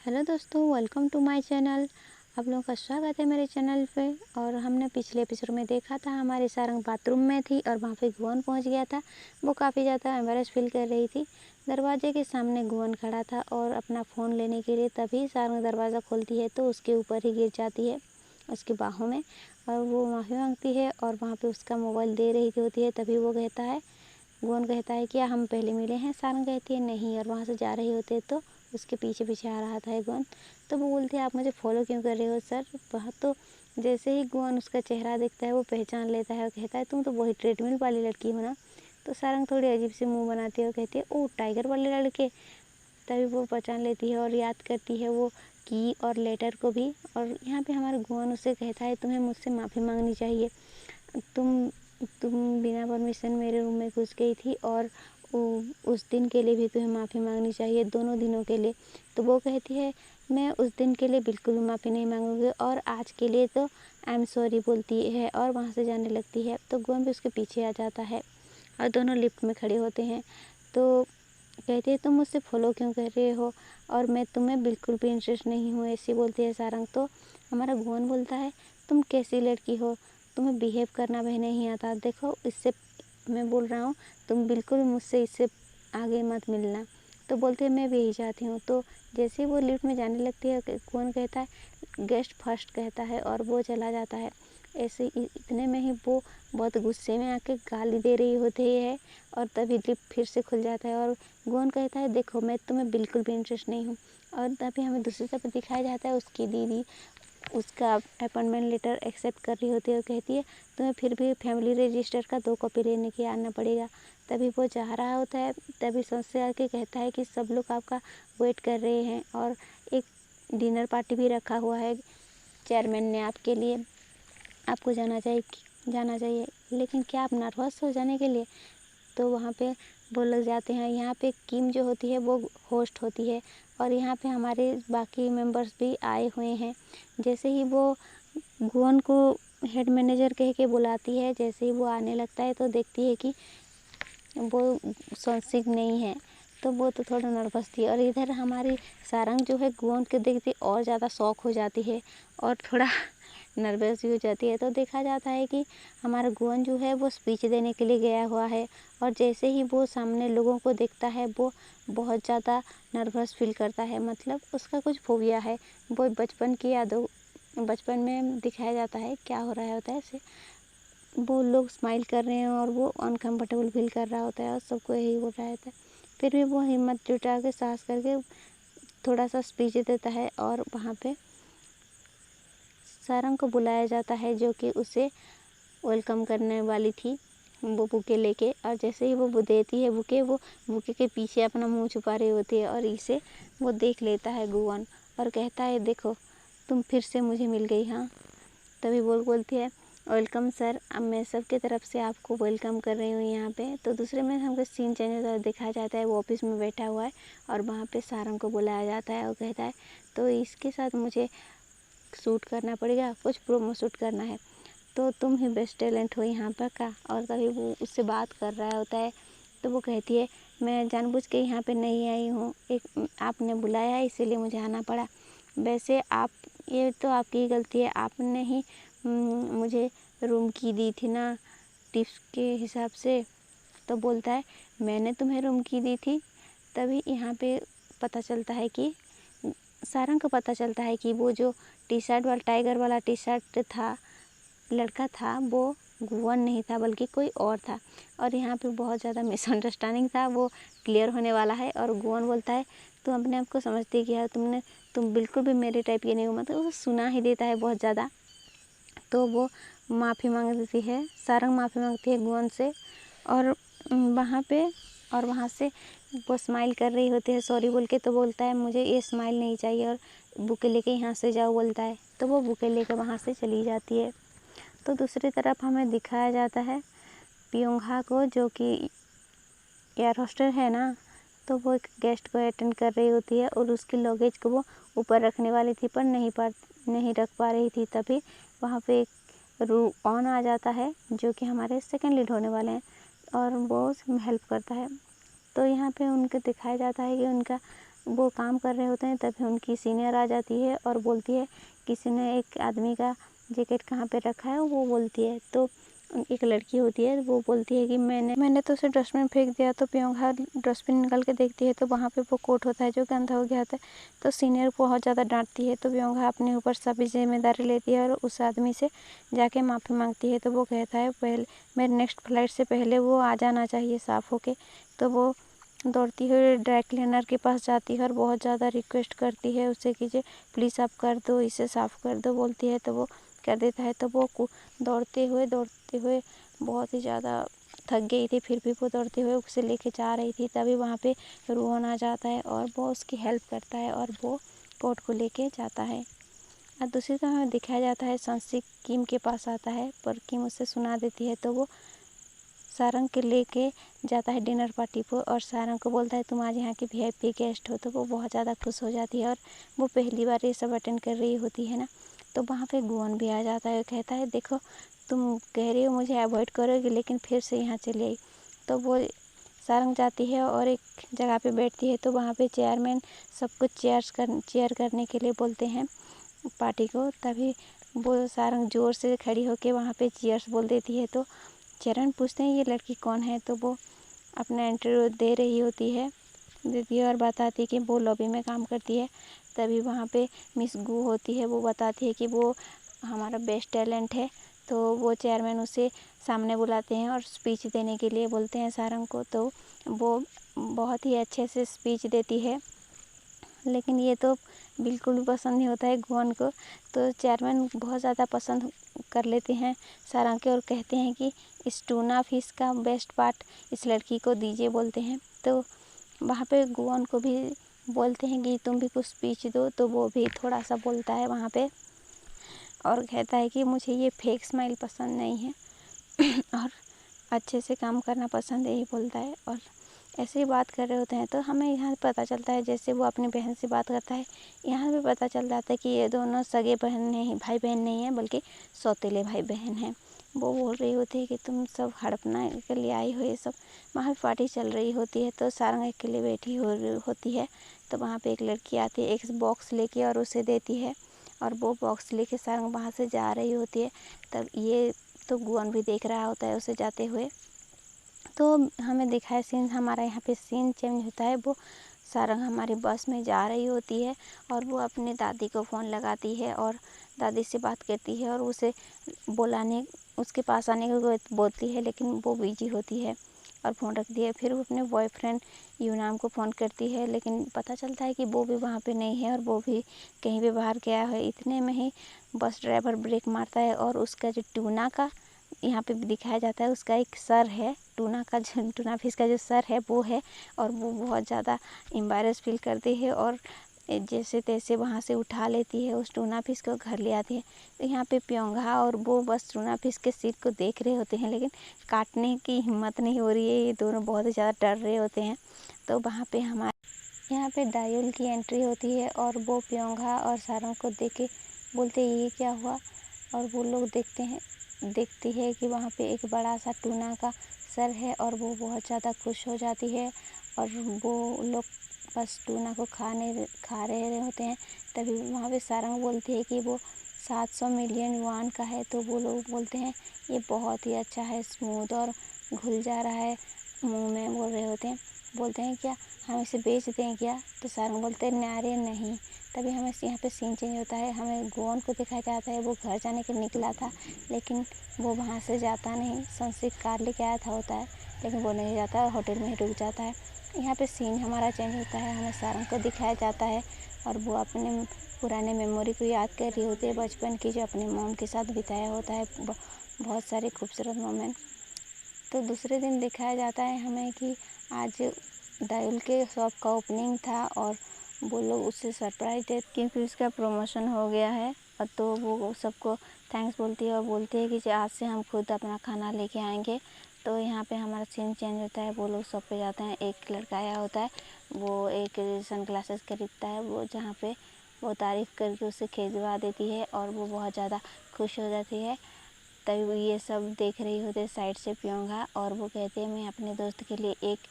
Hello दोस्तों, welcome to my channel. आप लोगों का स्वागत है मेरे चैनल पे। और हमने पिछले एपिसोड में देखा था हमारी सारंग बाथरूम में थी और वहाँ पे गुवन पहुँच गया था। वो काफ़ी ज़्यादा एम्बेरस फील कर रही थी। दरवाजे के सामने गुवन खड़ा था और अपना फ़ोन लेने के लिए तभी सारंग दरवाज़ा खोलती है तो उसके ऊपर ही गिर जाती है, उसकी बाहों में, और वो माफ़ी मांगती है और वहाँ पर उसका मोबाइल दे रही होती है। तभी वो कहता है, गुवन कहता है, क्या हम पहले मिले हैं? सारंग कहती है नहीं, और वहाँ से जा रहे होते तो उसके पीछे पीछे आ रहा था गुवन। तो वो बोलती है, आप मुझे फॉलो क्यों कर रहे हो सर? वहाँ तो जैसे ही गुवन उसका चेहरा देखता है वो पहचान लेता है और कहता है, तुम तो वही ट्रेडमिल वाली लड़की हो ना? तो सारंग थोड़ी अजीब सी मुंह बनाती है और कहती है, ओ टाइगर वाले लड़के। तभी वो पहचान लेती है और याद करती है वो की और लेटर को भी। और यहाँ पे हमारे गुवन उससे कहता है, तुम्हें मुझसे माफ़ी मांगनी चाहिए। तुम तुम बिना परमिशन मेरे रूम में घुस गई थी और उस दिन के लिए भी तुम्हें माफ़ी मांगनी चाहिए, दोनों दिनों के लिए। तो वो कहती है, मैं उस दिन के लिए बिल्कुल भी माफ़ी नहीं मांगूंगी और आज के लिए तो आई एम सॉरी बोलती है और वहाँ से जाने लगती है। तो गुवन भी उसके पीछे आ जाता है और दोनों लिफ्ट में खड़े होते हैं। तो कहती है, तुम मुझसे फॉलो क्यों कर रहे हो और मैं तुम्हें बिल्कुल भी इंटरेस्ट नहीं हूँ, ऐसी बोलती है सारंग। तो हमारा गुवन बोलता है, तुम कैसी लड़की हो, तुम्हें बिहेव करना भी नहीं आता। देखो, इससे मैं बोल रहा हूँ, तुम बिल्कुल मुझसे इससे आगे मत मिलना। तो बोलती है, मैं भी यही चाहती हूँ। तो जैसे ही वो लिफ्ट में जाने लगती है, कौन कहता है, गेस्ट फर्स्ट कहता है और वो चला जाता है। ऐसे इतने में ही वो बहुत गुस्से में आके गाली दे रही होती है और तभी लिफ्ट फिर से खुल जाता है और कौन कहता है, देखो मैं तुम्हें बिल्कुल भी इंटरेस्ट नहीं हूँ। और तभी हमें दूसरी तरफ दिखाया जाता है उसकी दीदी उसका अपॉइंटमेंट लेटर एक्सेप्ट कर रही होती है और कहती है, तुम्हें फिर भी फैमिली रजिस्टर का 2 कॉपी लेने के आना पड़ेगा। तभी वो जा रहा होता है, तभी संजय आके कहता है कि सब लोग आपका वेट कर रहे हैं और एक डिनर पार्टी भी रखा हुआ है चेयरमैन ने आपके लिए, आपको जाना चाहिए। लेकिन क्या आप नर्वस हो जाने के लिए? तो वहाँ पे वो लोग जाते हैं। यहाँ पे किम जो होती है वो होस्ट होती है और यहाँ पे हमारे बाकी मेंबर्स भी आए हुए हैं। जैसे ही वो गुवन को हेड मैनेजर कह के बुलाती है, जैसे ही वो आने लगता है तो देखती है कि वो सॉन्सिक नहीं है। तो वो तो थोड़ा नर्वस थी और इधर हमारी सारंग जो है गुवन के देखते और ज़्यादा शॉक हो जाती है और थोड़ा नर्वस भी हो जाती है। तो देखा जाता है कि हमारा गुवन जो है वो स्पीच देने के लिए गया हुआ है और जैसे ही वो सामने लोगों को देखता है वो बहुत ज़्यादा नर्वस फील करता है। मतलब उसका कुछ फोबिया है। वो बचपन की यादों, बचपन में दिखाया जाता है क्या हो रहा होता है ऐसे, वो लोग स्माइल कर रहे हैं और वो अनकम्फर्टेबल फील कर रहा होता है और सबको यही हो रहा होता है। फिर भी वो हिम्मत जुटा के साहस करके थोड़ा सा स्पीच देता है और वहाँ पे सारंग को बुलाया जाता है जो कि उसे वेलकम करने वाली थी वो बुके लेके। और जैसे ही वो देती है बुके, वो बुके के पीछे अपना मुंह छुपा रही होती है और इसे वो देख लेता है गुवन और कहता है, देखो तुम फिर से मुझे मिल गई। हाँ, तभी बोलती है, वेलकम सर, अब मैं सबके तरफ से आपको वेलकम कर रही हूँ यहाँ पे। तो दूसरे में हमको सीन चेंज होता है, दिखाया जाता है वो ऑफिस में बैठा हुआ है और वहाँ पे सारंग को बुलाया जाता है और कहता है, तो इसके साथ मुझे शूट करना पड़ेगा, कुछ प्रोमो शूट करना है, तो तुम ही बेस्ट टैलेंट हो यहाँ पर का। और तभी वो उससे बात कर रहा होता है। तो वो कहती है, मैं जानबूझ के यहाँ पे नहीं आई हूँ, एक आपने बुलाया है इसीलिए मुझे आना पड़ा। वैसे आप, ये तो आपकी गलती है, आपने ही मुझे रूम की दी थी ना टिप्स के हिसाब से। तो बोलता है, मैंने तुम्हें रूम की दी थी। तभी यहाँ पे पता चलता है कि सारंग को पता चलता है कि वो जो टी शर्ट वाला, टाइगर वाला टी शर्ट था, लड़का था, वो गुवन नहीं था बल्कि कोई और था। और यहाँ पे बहुत ज़्यादा मिसअंडरस्टैंडिंग था, वो क्लियर होने वाला है। और गुवन बोलता है, तुम अपने आप को समझती क्या, तुम बिल्कुल भी मेरे टाइप की नहीं हो। मतलब वो सुना ही देता है बहुत ज़्यादा। तो वो माफ़ी मांग देती है, सारंग माफ़ी मांगती है गुवन से और वहाँ से वो स्माइल कर रही होती है सॉरी बोल के। तो बोलता है, मुझे ये स्माइल नहीं चाहिए और बुके लेके यहाँ से जाओ बोलता है। तो वो बुके लेकर वहाँ से चली जाती है। तो दूसरी तरफ हमें दिखाया जाता है प्योंगहा को, जो कि एयर होस्टेस है ना। तो वो एक गेस्ट को अटेंड कर रही होती है और उसकी लगेज को वो ऊपर रखने वाली थी पर नहीं रख पा रही थी। तभी वहाँ पे एक ऑन आ जाता है जो कि हमारे सेकंड लीड होने वाले हैं और वो उसमें हेल्प करता है। तो यहाँ पे उनको दिखाया जाता है कि उनका वो काम कर रहे होते हैं तभी उनकी सीनियर आ जाती है और बोलती है किसी ने एक आदमी का जैकेट कहाँ पे रखा है। वो बोलती है तो एक लड़की होती है वो बोलती है कि मैंने तो उसे डस्टबिन फेंक दिया। तो प्रियंका डस्टबिन निकाल के देखती है तो वहाँ पे वो कोट होता है जो गंदा हो गया होता है। तो सीनियर बहुत ज़्यादा डांटती है तो प्रियंका अपने ऊपर सभी जिम्मेदारी लेती है और उस आदमी से जाके माफ़ी मांगती है। तो वो कहता है पहले मेरे नेक्स्ट फ्लाइट से पहले वो आ जाना चाहिए साफ़ होके। तो वो दौड़ती हुई ड्राई क्लीनर के पास जाती है और बहुत ज़्यादा रिक्वेस्ट करती है उससे कि जे प्लीज़ आप कर दो, इसे साफ़ कर दो बोलती है। तो वो कर देता है। तो वो दौड़ते हुए बहुत ही ज़्यादा थक गई थी, फिर भी वो दौड़ते हुए उसे लेके जा रही थी। तभी वहाँ पे रोहन आ जाता है और वो उसकी हेल्प करता है और वो कोट को लेके जाता है। और दूसरी तरफ हमें दिखाया जाता है संसिक किम के पास आता है पर किम उसे सुना देती है। तो वो सारंग के लेके जाता है डिनर पार्टी को और सारंग को बोलता है तुम आज यहाँ की वीआईपी गेस्ट हो। तो वो बहुत ज़्यादा खुश हो जाती है और वो पहली बार ये सब अटेंड कर रही होती है ना। तो वहाँ पे गुवन भी आ जाता है, कहता है देखो तुम कह रही हो मुझे अवॉइड करोगी लेकिन फिर से यहाँ चली आई। तो वो सारंग जाती है और एक जगह पे बैठती है। तो वहाँ पे चेयरमैन सबको चेयर करने के लिए बोलते हैं पार्टी को। तभी वो सारंग ज़ोर से खड़ी होकर वहाँ पे चीयर्स बोल देती है। तो चरण पूछते हैं ये लड़की कौन है। तो वो अपना इंटरव्यू देती है और बताती है कि वो लॉबी में काम करती है। तभी वहाँ पे मिस गू होती है, वो बताती है कि वो हमारा बेस्ट टैलेंट है। तो वो चेयरमैन उसे सामने बुलाते हैं और स्पीच देने के लिए बोलते हैं सारंग को। तो वो बहुत ही अच्छे से स्पीच देती है लेकिन ये तो बिल्कुल भी पसंद नहीं होता है गुवन को। तो चेयरमैन बहुत ज़्यादा पसंद कर लेते हैं सारंग के और कहते हैं कि इस टूना फिश का बेस्ट पार्ट इस लड़की को दीजिए बोलते हैं। तो वहाँ पे गुवन को भी बोलते हैं कि तुम भी कुछ स्पीच दो। तो वो भी थोड़ा सा बोलता है वहाँ पे और कहता है कि मुझे ये फेक स्माइल पसंद नहीं है और अच्छे से काम करना पसंद है, ये बोलता है। और ऐसे ही बात कर रहे होते हैं तो हमें यहाँ पता चलता है जैसे वो अपनी बहन से बात करता है, यहाँ भी पता चल जाता है कि ये दोनों सगे भाई बहन नहीं हैं बल्कि सौतेले भाई बहन हैं। वो बोल रही होती है कि तुम सब हड़पना के लिए आई हो, ये सब। वहाँ पे पार्टी चल रही होती है तो सारंग अकेले बैठी होती है। तो वहाँ पे एक लड़की आती है एक बॉक्स लेके और उसे देती है और वो बॉक्स लेके सारंग वहाँ से जा रही होती है। तब ये तो गुवन भी देख रहा होता है उसे जाते हुए। तो हमें दिखाया सीन, हमारा यहाँ पे सीन चेंज होता है। वो सारंग हमारी बस में जा रही होती है और वो अपने दादी को फ़ोन लगाती है और दादी से बात करती है और उसे उसके पास आने को बोलती है लेकिन वो बिजी होती है और फ़ोन रखती है। फिर वो अपने बॉयफ्रेंड यूनाम को फ़ोन करती है लेकिन पता चलता है कि वो भी वहाँ पे नहीं है और वो भी कहीं पे बाहर गया है। इतने में ही बस ड्राइवर ब्रेक मारता है और उसका जो टूना का यहाँ पे दिखाया जाता है, उसका एक सर है टूना फिश का जो सर है वो है और वो बहुत ज़्यादा एम्बैरेस फील करती है और जैसे तैसे वहाँ से उठा लेती है उस टूना फिश को, घर ले आती है। तो यहाँ पे प्योंगा और वो बस टूना फिश के सिर को देख रहे होते हैं लेकिन काटने की हिम्मत नहीं हो रही है, ये दोनों बहुत ही ज़्यादा डर रहे होते हैं। तो वहाँ पे यहाँ पे दायुल की एंट्री होती है और वो प्योंगा और सारंग को देख के बोलते ये क्या हुआ। और वो लोग देखती है कि वहाँ पे एक बड़ा सा टूना का सर है और वो बहुत ज़्यादा खुश हो जाती है और वो लोग बस टूना को खा रहे होते हैं। तभी वहाँ पे सारंग बोलती है कि वो 700 मिलियन युआन का है। तो वो लोग बोलते हैं ये बहुत ही अच्छा है, स्मूथ और घुल जा रहा है मुंह में, बोल रहे होते हैं। बोलते हैं क्या हम इसे बेच दें क्या। तो सारंग बोलते हैं नारे नहीं। तभी हमें यहाँ पे सीन चेंज होता है, हमें गोवन को दिखाया जाता है वो घर जाने के निकला था लेकिन वो वहाँ से जाता नहीं, संसिक कार लेके आया था होता है लेकिन वो नहीं जाता, होटल में ही रुक जाता है। यहाँ पे सीन हमारा चेंज होता है, हमें सारंग को दिखाया जाता है और वो अपने पुराने मेमोरी को याद कर रही होती है बचपन की, जो अपनी मॉम के साथ बिताया होता है बहुत सारे खूबसूरत मोमेंट। तो दूसरे दिन दिखाया जाता है हमें कि आज दायुल के शॉप का ओपनिंग था और वो लोग उससे सरप्राइज दे क्योंकि उसका प्रमोशन हो गया है। और तो वो सबको थैंक्स बोलती है और बोलती है कि आज से हम खुद अपना खाना लेके आएंगे। तो यहाँ पे हमारा सीन चेंज होता है, वो लोग शॉप पे जाते हैं। एक लड़का आया होता है, वो एक सन ग्लासेस खरीदता है, वो जहाँ पे वो तारीफ़ करके उसे खरीदवा देती है और वो बहुत ज़्यादा खुश हो जाती है। तभी ये सब देख रही होते साइड से प्योंगा और वो कहते हैं मैं अपने दोस्त के लिए एक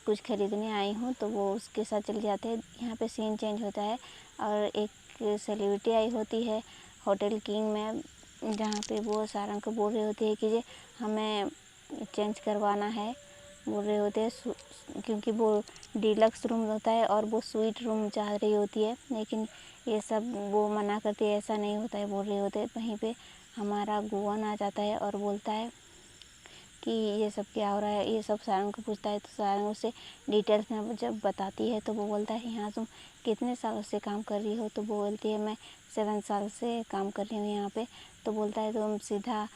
कुछ ख़रीदने आई हूँ, तो वो उसके साथ चले जाते हैं। यहाँ पे सीन चेंज होता है और एक सेलिब्रिटी आई होती है होटल किंग में, जहाँ पे वो सारंग को बोल रही होती है कि ये हमें चेंज करवाना है। बोल रहे होते हैं क्योंकि वो डीलक्स रूम होता है और वो स्वीट रूम चाह रही होती है, लेकिन ये सब वो मना करती है, ऐसा नहीं होता है बोल रहे होते हैं। वहीं पे हमारा गुवन आ जाता है और बोलता है कि ये सब क्या हो रहा है, ये सब सारंग को पूछता है। तो सारंग उसे डिटेल्स में जब बताती है तो वो बोलता है यहाँ तुम कितने सालों से काम कर रही हो। तो वो बोलती है मैं 7 साल से काम कर रही हूँ यहाँ पे। तो बोलता है तुम सीधा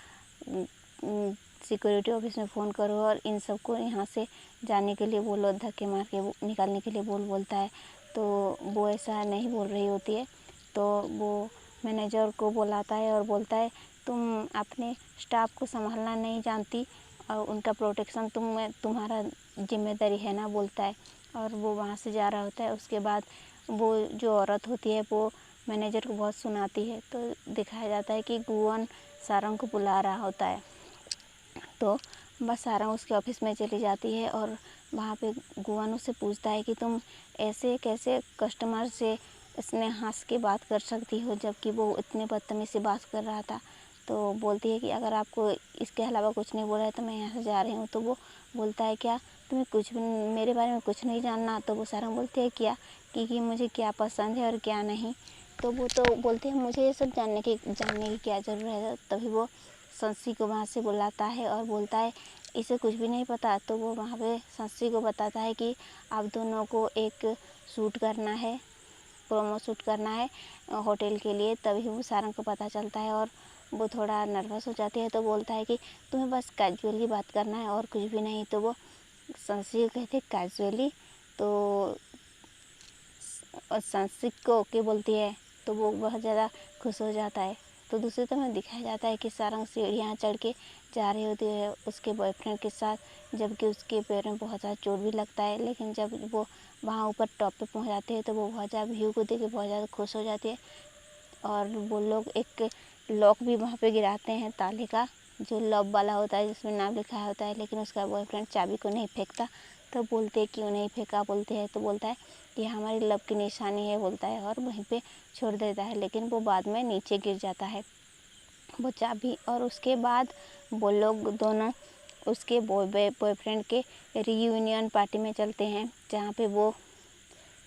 सिक्योरिटी ऑफिस में फ़ोन करो और इन सबको यहाँ से जाने के लिए बोलो, धक्के मार के निकालने के लिए बोलता है। तो वो ऐसा नहीं बोल रही होती है। तो वो मैनेजर को बुलाता है और बोलता है तुम अपने स्टाफ को संभालना नहीं जानती और उनका प्रोटेक्शन तुम्हारा जिम्मेदारी है ना, बोलता है। और वो वहाँ से जा रहा होता है। उसके बाद वो जो औरत होती है वो मैनेजर को बहुत सुनाती है। तो दिखाया जाता है कि गुवन सारंग को बुला रहा होता है। तो बस सारंग उसके ऑफिस में चली जाती है और वहाँ पे गुवन उससे पूछता है कि तुम ऐसे कैसे कस्टमर से इसने हंस के बात कर सकती हो, जबकि वो इतने बदतमीज़ से बात कर रहा था। तो बोलती है कि अगर आपको इसके अलावा कुछ नहीं बोला है तो मैं यहाँ से जा रही हूँ। तो वो बोलता है क्या तुम्हें कुछ भी मेरे बारे में कुछ नहीं जानना। तो वो सारंग बोलती है क्या कि मुझे क्या पसंद है और क्या नहीं। तो वो तो बोलते हैं मुझे ये सब जानने की क्या ज़रूरत है। तभी वो संसी को वहाँ से बुलाता है और बोलता है इसे कुछ भी नहीं पता। तो वो वहाँ पे संसी को बताता है कि आप दोनों को एक शूट करना है, प्रोमो शूट करना है होटल के लिए। तभी वो सारंग को पता चलता है और वो थोड़ा नर्वस हो जाती है। तो बोलता है कि तुम्हें बस कैजुअली बात करना है और कुछ भी नहीं। तो वो संसी को कहते कैजुअली, तो संसी को ओके बोलती है। तो वो बहुत ज़्यादा खुश हो जाता है। तो दूसरी तरफ दिखाया जाता है कि सारंग सीढ़ियाँ चढ़ के जा रही होती है उसके बॉयफ्रेंड के साथ, जबकि उसके पैर में बहुत ज़्यादा चोट भी लगता है। लेकिन जब वो वहाँ ऊपर टॉप पे पहुँच जाते हैं तो वो बहुत ज़्यादा व्यू को देख के बहुत ज़्यादा खुश हो जाती है। और वो लोग एक लॉक भी वहाँ पे गिराते हैं ताले का, जो लव वाला होता है जिसमें नाम लिखा होता है। लेकिन उसका बॉयफ्रेंड चाबी को नहीं फेंकता। तो बोलते हैं क्यों नहीं फेंका, बोलते हैं। तो बोलता है ये हमारी लव की निशानी है, बोलता है, और वहीं पे छोड़ देता है। लेकिन वो बाद में नीचे गिर जाता है वो चाबी। और उसके बाद वो लोग दोनों उसके बॉयफ्रेंड के रीयूनियन पार्टी में चलते हैं, जहाँ पे वो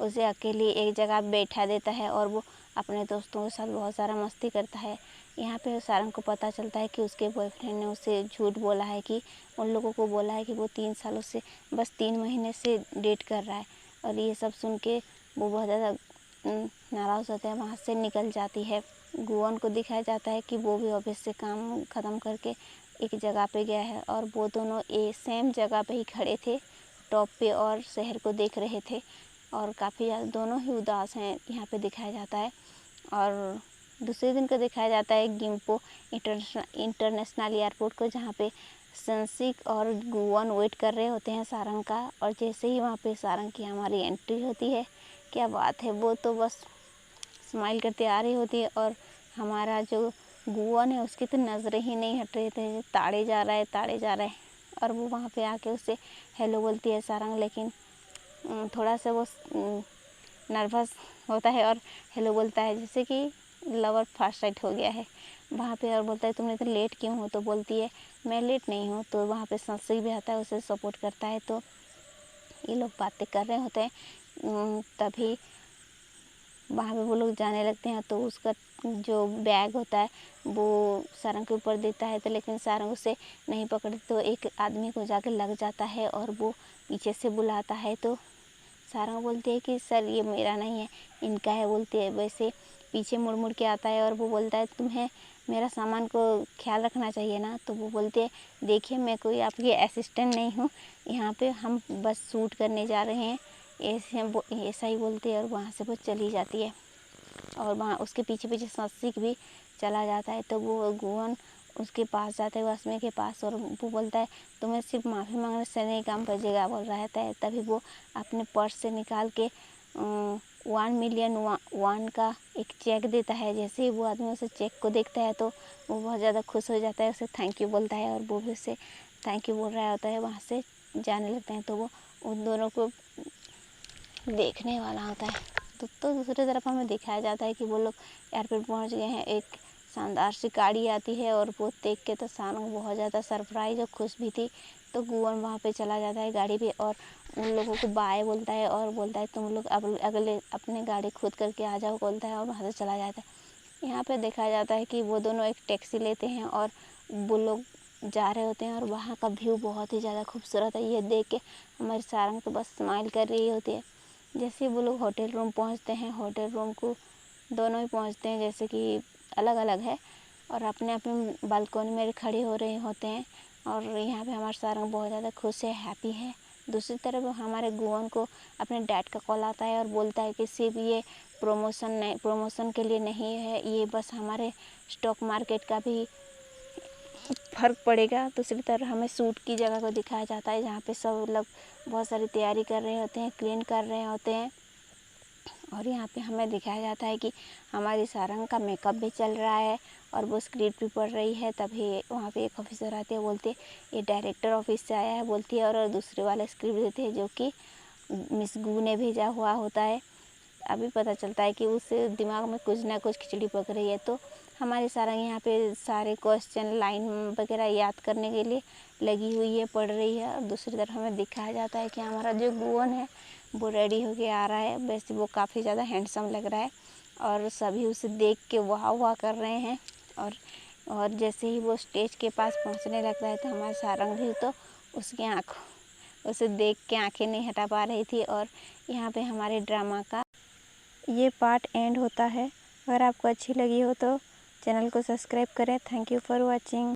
उसे अकेले एक जगह बैठा देता है और वो अपने दोस्तों के साथ बहुत सारा मस्ती करता है। यहाँ पे सारंग को पता चलता है कि उसके बॉयफ्रेंड ने उसे झूठ बोला है, कि उन लोगों को बोला है कि वो 3 सालों से बस 3 महीने से डेट कर रहा है। और ये सब सुन के वो बहुत ज़्यादा नाराज़ होते हैं, वहाँ से निकल जाती है। गुवन को दिखाया जाता है कि वो भी ऑफिस से काम ख़त्म करके एक जगह पे गया है और वो दोनों सेम जगह पे ही खड़े थे टॉप पे और शहर को देख रहे थे और काफ़ी ज़्यादा दोनों ही उदास हैं, यहाँ पे दिखाया जाता है। और दूसरे दिन को दिखाया जाता है गिम्पो इंटरनेशनल एयरपोर्ट को, जहाँ पे संसिक और गुवन वेट कर रहे होते हैं सारंग का। और जैसे ही वहाँ पे सारंग की हमारी एंट्री होती है, क्या बात है, वो तो बस स्माइल करते आ रही होती है और हमारा जो गुवन है उसकी तो नज़रें ही नहीं हट रहे थे, ताड़े जा रहा है। और वो वहाँ पे आके उससे हेलो बोलती है सारंग, लेकिन थोड़ा सा वो नर्वस होता है और हेलो बोलता है, जैसे कि लवर फर्स्ट साइट हो गया है वहाँ पे। और बोलता है तुम इतने लेट क्यों हो। तो बोलती है मैं लेट नहीं हूँ। तो वहाँ पे संशय भी आता है, उसे सपोर्ट करता है। तो ये लोग बातें कर रहे होते हैं, तभी वहाँ पे वो लोग जाने लगते हैं। तो उसका जो बैग होता है वो सारंग के ऊपर देता है, तो लेकिन सारंग उसे नहीं पकड़ती। तो एक आदमी को जाके लग जाता है और वो पीछे से बुलाता है। तो सारंग बोलती है कि सर ये मेरा नहीं है, इनका है, बोलती है। वैसे पीछे मुड़ मुड़ के आता है और वो बोलता है तुम्हें मेरा सामान को ख्याल रखना चाहिए ना। तो वो बोलते हैं देखिए मैं कोई आपकी असिस्टेंट नहीं हूँ, यहाँ पे हम बस शूट करने जा रहे हैं, ऐसा ही बोलते हैं। और वहाँ से वो चली जाती है और वहाँ उसके पीछे पीछे संसिक भी चला जाता है। तो वो गुवन उसके पास जाता है, वासमी के पास, और वो बोलता है तुम्हें सिर्फ माफ़ी मांगने से नहीं काम बजेगा, बोल रहा है। तभी वो अपने पर्स से निकाल के 1 मिलियन वन का एक चेक देता है। जैसे ही वो आदमी उसे चेक को देखता है तो वो बहुत ज़्यादा खुश हो जाता है, उसे थैंक यू बोलता है और वो भी उसे थैंक यू बोल रहा होता है। वहाँ से जाने लगते हैं। तो वो उन दोनों को देखने वाला होता है। तो दूसरी तरफ हमें दिखाया जाता है कि वो लोग एयरपोर्ट पहुंच गए हैं। एक शानदार सी गाड़ी आती है और वो देख के तो सारंग बहुत ज़्यादा सरप्राइज और खुश भी थी। तो गुवन वहाँ पे चला जाता है गाड़ी पे और उन लोगों को बाय बोलता है और बोलता है तुम लोग अब अगले अपने गाड़ी खुद करके आ जाओ बोलता है और वहाँ से चला जाता है। यहाँ पे देखा जाता है कि वो दोनों एक टैक्सी लेते हैं और वो लोग जा रहे होते हैं और वहाँ का व्यू बहुत ही ज़्यादा खूबसूरत है। ये देख के हमारी सारंग तो बस स्माइल कर रही होती है। जैसे वो लोग होटल रूम पहुँचते हैं, होटल रूम को दोनों ही पहुँचते हैं जैसे कि अलग अलग है और अपने अपने बालकनी में खड़े हो रहे होते हैं। और यहाँ पे हमारा सारंग बहुत ज़्यादा खुश है, हैप्पी है। दूसरी तरफ हमारे गुवन को अपने डैड का कॉल आता है और बोलता है कि सिर्फ ये प्रमोशन के लिए नहीं है, ये बस हमारे स्टॉक मार्केट का भी फ़र्क पड़ेगा। दूसरी तरफ हमें शूट की जगह को दिखाया जाता है जहाँ पे सब लोग बहुत सारी तैयारी कर रहे होते हैं, क्लीन कर रहे होते हैं। और यहाँ पे हमें दिखाया जाता है कि हमारी सारंग का मेकअप भी चल रहा है और वो स्क्रिप्ट भी पढ़ रही है। तभी वहाँ पे एक ऑफिसर आते हैं, बोलते ये डायरेक्टर ऑफिस से आया है बोलती है और दूसरे वाले स्क्रिप्ट देते हैं जो कि मिस गू ने भेजा हुआ होता है। अभी पता चलता है कि उससे दिमाग में कुछ ना कुछ खिचड़ी पक रही है। तो हमारी सारंग यहाँ पे सारे क्वेश्चन लाइन वगैरह याद करने के लिए लगी हुई है, पढ़ रही है। और दूसरी तरफ हमें दिखाया जाता है कि हमारा जो गुवन है वो रेडी होके आ रहा है। वैसे वो काफ़ी ज़्यादा हैंडसम लग रहा है और सभी उसे देख के वाह वाह कर रहे हैं। और जैसे ही वो स्टेज के पास पहुँचने लगता है तो हमारी सारंग भी तो उसकी आँखों उसे देख के आंखें नहीं हटा पा रही थी। और यहाँ पे हमारे ड्रामा का ये पार्ट एंड होता है। अगर आपको अच्छी लगी हो तो चैनल को सब्सक्राइब करें। Thank you for watching.